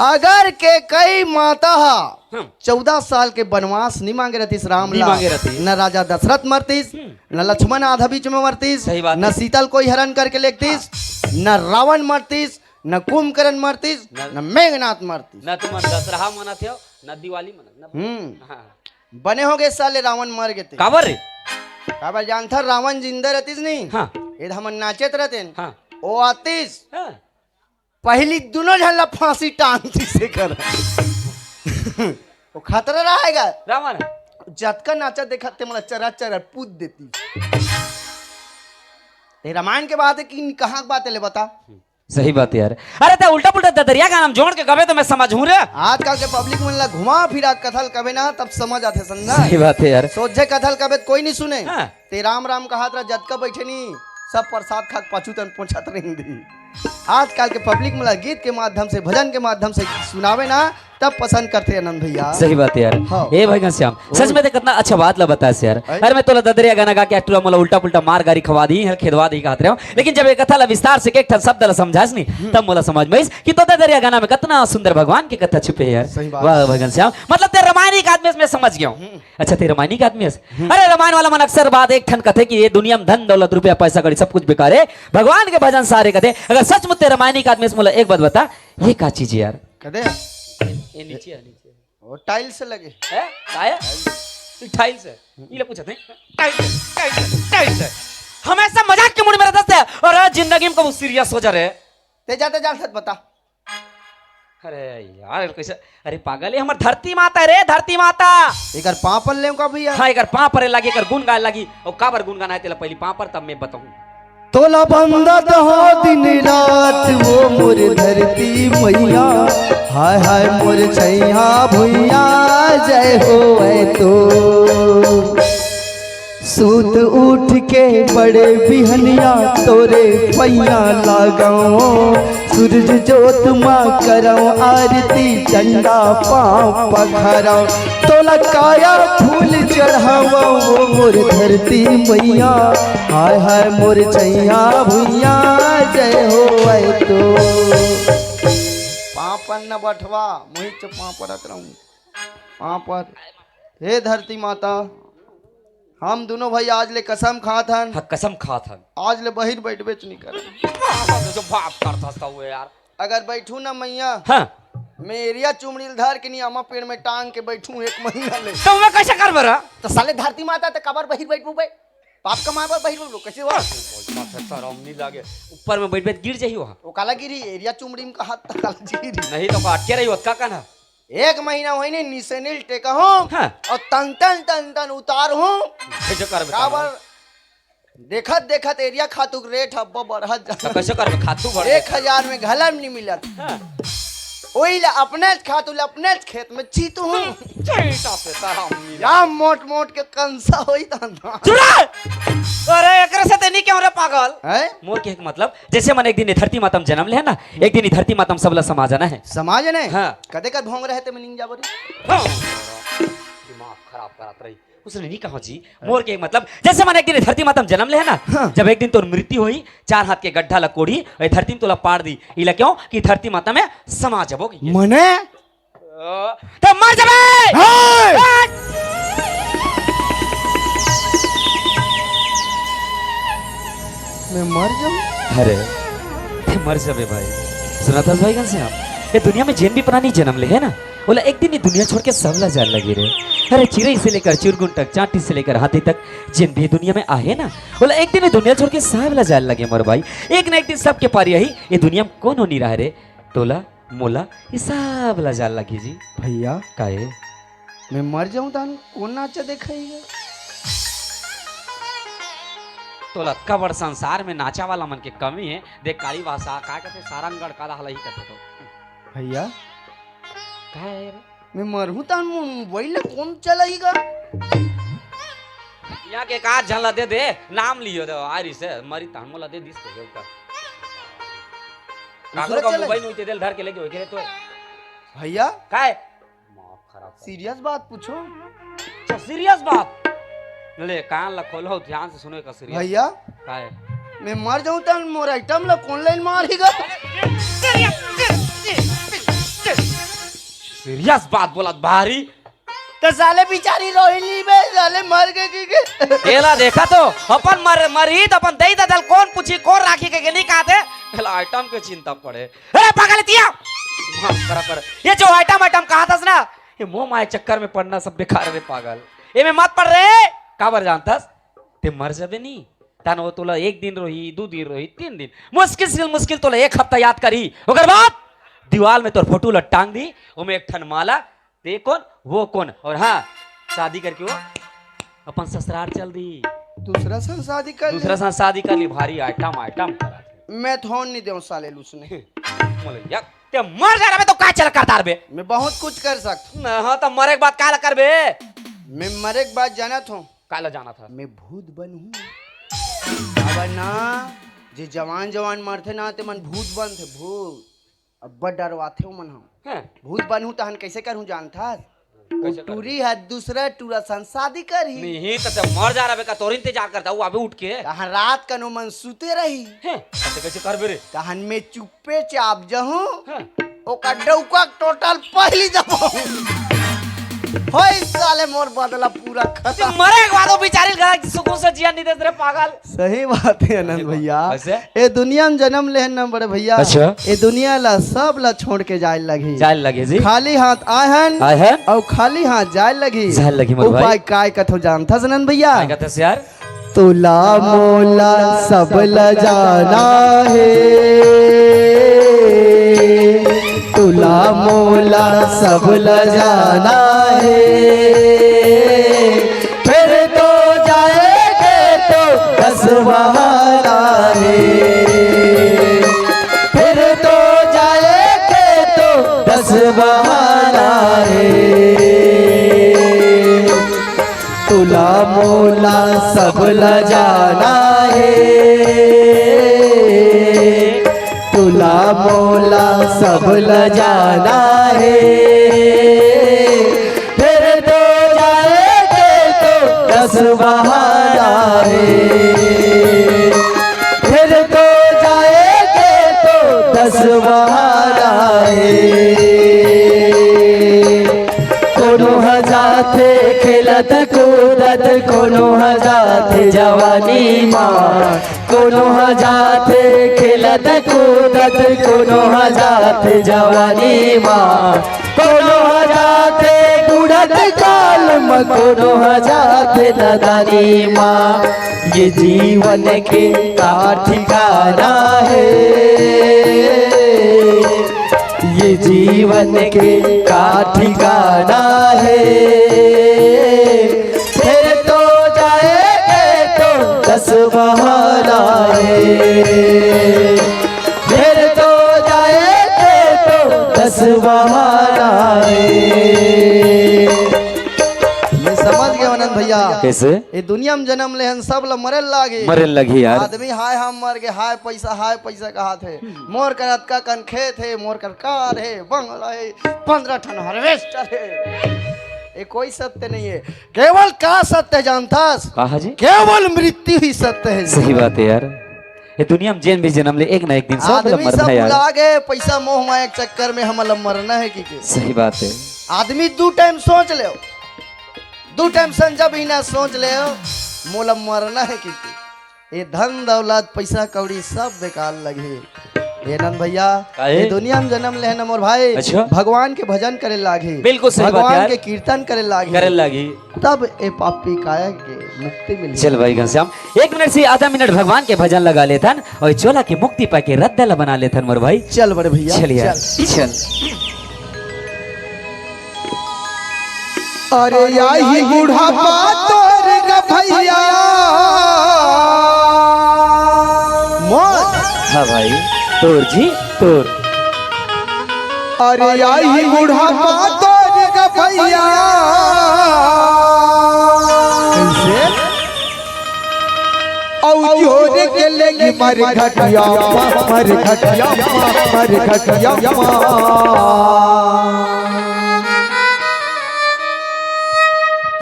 अगर के कई माता 14 साल के वनवास नहीं मांगे रहतीस राम नहीं मांगे रहती। न राजा दशरथ मरतीस न लक्ष्मण आधा बीच में मरतीस सही बात न है। सीतल कोई हरण करके लेतीस न रावण मरतीस न कुंभकर्ण मरतीस न मेघनाथ मरतीस न तुम दशहरा मनाते हो न दिवाली मना। बने हो गए साले रावण मर गए थे। काबर रे? काबर जानता रावण जिंदा रहतीस नहीं। हाँ। ये हम नाचत रहते हाँ। ओ आतीस हाँ। पहली दोनों झल्ला फांसी टांगती से कर वो खतरा रहेगा। रावण जतका नाचा देखते मला चरा चरा पूछ देती। ते रामायण के बात है कि कहाँ बात है ले बता। सही बात है यार। अरे ते उल्टा पुल्टा ददरिया का नाम जोड़ के कबे तो मैं समझूं रे। आजकल के पब्लिक में ला घुमा फिरा कथल कबे ना तब समझ आते समझा। सही बात है यार। सोचे कथल कबे कोई नहीं सुने। हाँ। ते राम राम कहा था जतका बैठे नहीं सब प्रसाद खा पचूतन पहुंचत रही। आजकल के पब्लिक में गीत के माध्यम से भजन के माध्यम से सुनावे ना तब पसंद करते आनंद भैया। सही बात है यार। हाँ। ए भाई घनश्याम सच में तो कितना अच्छा बात ला बताया यार। अरे। अरे मैं तोला ददरिया गाना गा के टूरा मोला उल्टा पुल्टा मार गारी खवा दी है खेदवा दी कहत रहो, लेकिन जब एक कथा ला विस्तार से एक शब्द ला समझास नहीं तब मोला समझ में कि तो ददरिया गाना में कितना सुंदर भगवान की कथा छुपे है यार। सही बात। वाह भाई घनश्याम मतलब ते रामायणी का आदमी मैं समझ गया हूं। अच्छा ते रामायणी का आदमी अरे रामायण वाला मन अक्सर बात एक ठन कथे कि ये दुनिया में धन दौलत रुपया पैसा कड़ी सब कुछ बेकार है, भगवान के भजन सारे कथे। अगर सचमुच ते रामायणी का आदमी मोला एक बात बता ये का चीज है यार? कदे ये नीचे है नीचे वो टाइल्स से लगे है आया टाइल्स है ये पूछते हैं टाइल्स है हमेशा मजाक के मूड में रहता है और आज जिंदगी में कब सीरियस हो जा रहे ते जाते जाते बता अरे यार कैसे, अरे पागल है, हमर धरती माता रे, धरती माता। एकर पापल लेम का भैया। हाँ एकर पाँव पर लगी, एकर गुन गाय लगी, और काबर गुन गाना है तेला पहली पाँव पर, तब मैं बताऊं। तोला बंदा दहा दिन रात वो मोर धरती मैया, हाय हाय मोर छैया भुइया जय होए तो। सूत उठ के बड़े बिहनिया तोरे पैया लगाओ, सूरज जोत माँ करो आरती चंदा पाँव पखराओ। तोला काया फूल चढ़ावा वो मोर धरती मैया, हाय हाय मोर छैया भुइया जय होए तो। पापन न बठवा मुही चपा परत रहूं वहाँ पर। हे धरती माता, हम दोनों भाई आज ले कसम खात हन, हाँ कसम खात हन, आज ले बहिर बैठबे नहीं करे। जो बाप करता हुए यार। अगर बैठू ना मैया, हाँ मेरिया चुमड़ील धर के नियामा पेड़ में टांग के बैठू 1 महीना ले, तो मैं कैसे कर बरा? तो साले धरती माता तो कबर बहिर बैठू बे, पाप कमाए पर बहिर बैठू कैसे हुआ? नहीं लागे ऊपर में बैठ बैठ गिर जाही वहाँ। वो काला गिरी एरिया चुमड़ी में का हाथ तक काला गिरी नहीं तो अटके रही होत का कहना। 1 महीना होई ने निसेनिल टेका हूँ हाँ। और तन तन तन तन उतार हूँ कैसे कर काबर देखत देखत एरिया खातुक रेट हब्बा बढ़त जा। कैसे कर खातू भर 1000 में घलम नहीं मिलत। हाँ। ओही ला अपने खातु ला अपने खेत में चीतू हूँ चैता पे तारा मिला। या मोट मोट के कंसा होई ता चुरा। अरे एकरे से तेनी क्यों रे पागल? है मोर के मतलब जैसे मन एक दिन धरती माता में जन्म ले है ना, एक दिन धरती माता में सबला समाजना है। समाज ने हाँ। कदे का भोंग रहे ते में निंग जाबो रे। हाँ। दिमाग खराब करात रही उसने नहीं कहा जी। मोर के मतलब जैसे मन एक दिन धरती माता में जन्म ले है ना, हाँ। जब एक दिन तोर मृत्यु हुई, 4 हाथ के गड्ढा लकोड़ी और धरती में तोला पाड़ दी, इला क्यों कि धरती माता में समा जबोगी मने तो मर जबे। मैं मर जाऊं? अरे मर जबे भाई। सुना था भाई से आप ये दुनिया में जिन भी प्राणी जन्म ले है ना, बोला एक दिन ये दुनिया छोड़ के सबला जान लगी रे। अरे चिड़ै से लेकर चिरगुन तक, चांटी से लेकर हाथी तक जिन भी दुनिया में आहे ना, बोला एक दिन ये दुनिया छोड़ के सबला जान लगे मोर भाई। एक ना एक दिन सबके पारी यही ये दुनिया में कौन होनी रहा रे, तोला मोला ये सबला जान लगी जी। भैया काहे मैं मर जाऊं तान कौन नाचा देखाईगा? तोला कबड़ संसार में नाचा वाला मन के कमी है। देख काली भाषा का कहते सारंगढ़ काला हला ही कहते तो भैया काहे रे? मैं मरहूं तान मोबाइल कौन चलाईगा? यहाँ के का झला दे दे नाम लियो दे आरी से मरी तान मोला दे दिस के उतर कागरो का मोबाइल नोते दिल धर के लेके होके तो भैया काहे मां खराब सीरियस बात पूछो। अच्छा सीरियस बात ले कान ला खोलो ध्यान से सुनो का सीरियस भैया काहे मैं मर जाऊं तान मोर आइटम ला कौन लाइन मारेगा? सीरियस बात बोलत भारी तो साले बिचारी रोहिली में साले मर गए के एला देखा तो अपन मरी तो अपन दई दल कौन पूछी कौन राखी के नहीं कहते एला आइटम के चिंता पड़े। अरे पागलतिया माफ करा कर ये जो आइटम कहा था ना, ये मोह माया चक्कर में पड़ना सब बेकार रे पागल। ये में मत पड़ रे काबर जानतस ते मर जबे नहीं तान वो तोला 1 दिन रोही 2 दिन रोही 3 दिन मुश्किल तोला 1 हफ्ता याद करी। ओकर बाद दीवार में तोर फोटो ला टांग दी, ओमे एक ठन माला, ते कौन वो कौन, और हाँ शादी करके वो अपन ससुराल चल दी। दूसरा सन शादी कर दूसरा साथ शादी कर ली। भारी आइटम करा मैं थोन नहीं दूं साले लूसने। यार ते मर जा रहा तो का चल करता रे बे? मैं बहुत कुछ कर सकता हूं। ना हाँ तो मरे के बाद काला कर बे? मैं मरे के बाद जाना था काला जाना था मैं भूत बनूं। अब ना जे जवान मरते ना ते मन भूत बन थे भूत अब्बा डरवाते हो मन हम हैं? भूत बनूं तहन कैसे करूं जानता? कैसे कर? टूरी है दूसरा टूरा सन शादी करी नहीं तो ते मर जा रहा बे का तोर इंतजार करता हूँ अबे उठ के तहन रात कनो मन सुते रही हैं? कैसे कर बे रे? तहन में चुप्पे चाप जहूं हैं? ओका डौका टोटल पहली दबा होय साले मोर बदला पूरा ते खत्म। मरे के बाद वो बेचारी घर सुकून से जिया नहीं देते रे पागल। सही बात है अनंत भैया। कैसे? ए दुनिया में जन्म लेहन ना बड़े भैया। अच्छा। ए दुनिया ला सब ला छोड़ के जाए लगी। जाए लगे जी खाली हाथ आयहन आए हैं और खाली हाथ जाए लगी। जाए लगी मोर भाई। उपाय काय कथो जानता अनंत भैया? क्या कहते हैं यार? तुला मोला सब ल जाना है, तुला मोला सब ल जाना है, फिर तो जाएंगे तो 10 बहाना है, फिर तो जाएंगे तो 10 बहाना है। तुला मोला सब ल जाना है, तुला मोला सब ल जाना है, फिर तो जाएंगे तो 10 बहाना है, फिर तो जाएंगे तो 10 बहाना है। कोनो हजाते खेलत कूदत, कोनो हजाते जवानी माँ, कोनो हजाते खेलत कूदत, कोनो हजाते जवानी माँ, कोनो हजाते गुड़त कालम, कोनो हजाते नदानी माँ। ये जीवन के का ठिकाना है, ये जीवन के का ठिकाना है, फिर तो जाएंगे तो 10 बहाना है, फिर तो जाएंगे तो 10 बहाना है। मैं समझ गया आनंद भैया। कैसे? ये दुनिया में जन्म लेहन सब ल मरे लागे, मरे लगी यार। आदमी हाय हम मर गए, हाय पैसा कहा थे, मोर कर का कन खेत है, मोर कर कार है, बंगला है, 15 टन हार्वेस्टर है। ये कोई सत्य नहीं है। केवल का सत्य जानता, कहा जी? केवल मृत्यु ही सत्य है। सही बात है यार। ये दुनिया में जैन भी जन्म ले, एक ना एक दिन सब आदमी मरना सब है यार। भुला गए, पैसा मोह माया के चक्कर में हम मरना है कि सही बात है। आदमी 2 टाइम सोच ले, 2 टाइम संजा भी ना सोच ले, मोला मरना है कि ये धन दौलत पैसा कौड़ी सब बेकार लगे। ये नंद भैया, ये दुनिया में जन्म ले मोर भाई। अच्छा? भगवान के भजन करे लागे, बिल्कुल सही बात भगवान यार। के कीर्तन करे लागे, तब ए पापी काया के मुक्ति मिली। चल भाई घनश्याम, 1 मिनट से आधा मिनट भगवान के भजन लगा लेथन और चोला की मुक्ति पाके रद्दला बना लेथन मोर भाई। चल बड़े भैया, चल यार, चल। अरे यही बुढ़ापा तोर ग भैया मोर। हाँ भाई, तोर जी तोर। अरे यही बुढ़ापा तोर ग भैया कैसे औ जोर के लेगी मर घटिया, मर घटिया, मर घटिया।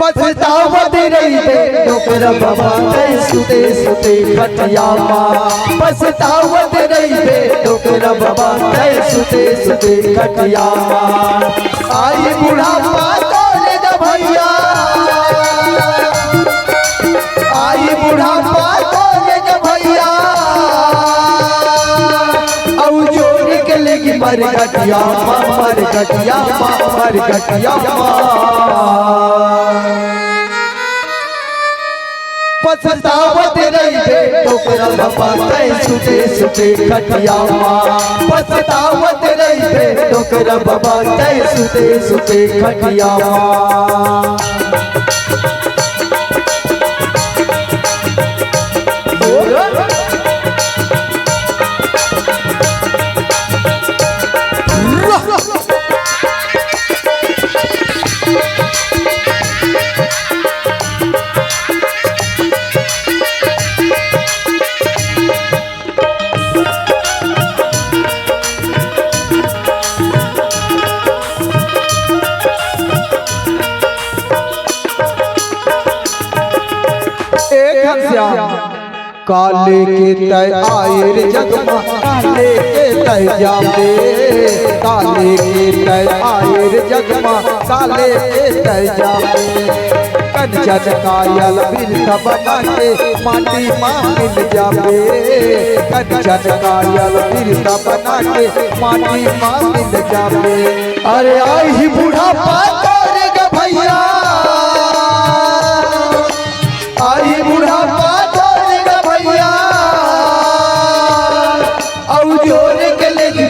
पछतावत रही दे डोकर बाबा सुते सुते खटिया माँ, पछतावत रही दे डोकर बाबा सुते सुते खटिया माँ। आई बुढ़ापा तोरे ग भैया, आई बुढ़ापा तोरे ग भैया, औ जोर के लेगी मर घटिया माँ, मर घटिया माँ, मर घटिया माँ। पछतावत रही बे डोकरा बाबा सुते सुते खटिया माँ, पछतावत रही बे डोकरा बाबा सुते सुते खटिया माँ। काले के तय आयर जगमा, काले के तय जामे, काले के तय आयर जगमा, काले के तय जामे। कंचन कायल बिरथा बना के माटी माँ मिल जावे, कंचन कायल बिरथा बना के माटी माँ मिल जावे। अरे आई बुढ़ापा तोरे ग भैया, आई बुढ़ापा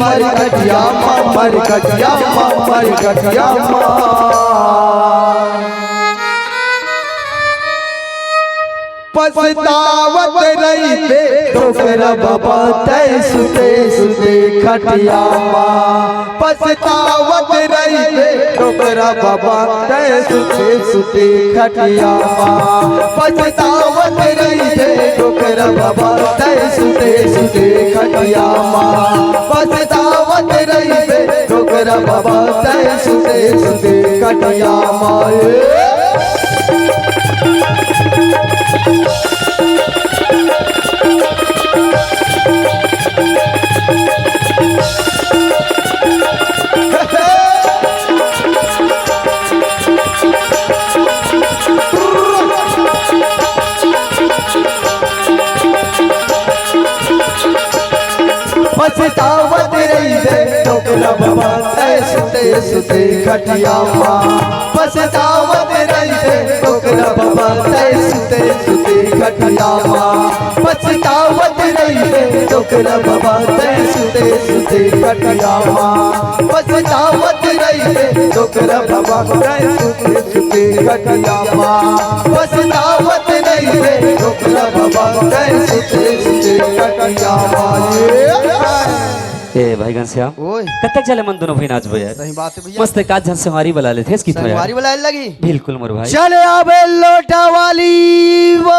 मर घटिया मर कटिया मर कटिया पछतावत रहीते ठोकरा बाबा तय सुते सुते खटिया पछतावत रहीते ठोकरा बाबा तय सुते सुते खटिया पछतावत रहीते ठोकरा बाबा तय सुते सुते खटिया पछतावत रहीते ठोकरा बाबा तय सुते सुते खटिया पछतावत रहीते ठोकरा बाबा तय सुते सुते खटिया पछतावत रहीते ठोकरा बाबा तय सुते सुते खटिया पछतावत रहीते ठोकरा बाबा तय सुते सुते खटिया पछतावत रहीते ठोकरा बाबा तय सुते सुते खटिया पछतावत रहीते ठोकरा बाबा तय सुते सुते खटिया ए भाई घनश्याम ओए कतक चले मन दोनों भाई नाच यार सही बात है भैया मस्त काज झन से हमारी बुला लेते इसकी तो यार हमारी बुलाने लगी बिल्कुल मोर भाई चले आबे लोटा वाली वो